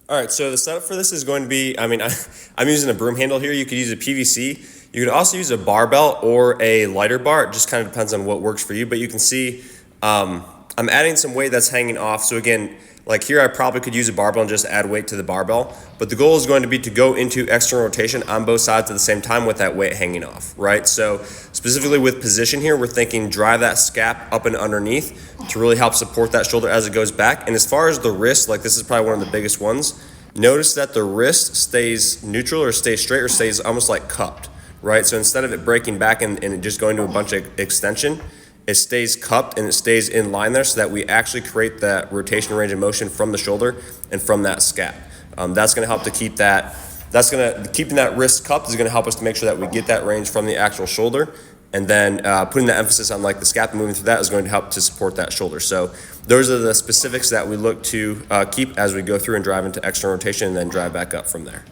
All right, so the setup for this is going to be, I'm using a broom handle here. You could use a PVC. You could also use a barbell or a lighter bar. It just kind of depends on what works for you. But you can see I'm adding some weight that's hanging off. So again, like here, I probably could use a barbell and just add weight to the barbell. But the goal is going to be to go into external rotation on both sides at the same time with that weight hanging off, right? So specifically with position here, we're thinking drive that scap up and underneath to really help support that shoulder as it goes back. And as far as the wrist, like this is probably one of the biggest ones. Notice that the wrist stays neutral or stays straight or stays almost like cupped, right? So instead of it breaking back and it just going to a bunch of extension, it stays cupped and it stays in line there so that we actually create that rotation range of motion from the shoulder and from that scap. That's going to help to keep that, keeping that wrist cupped is going to help us to make sure that we get that range from the actual shoulder. And then putting the emphasis on like the scap and moving through that is going to help to support that shoulder. So those are the specifics that we look to keep as we go through and drive into external rotation and then drive back up from there.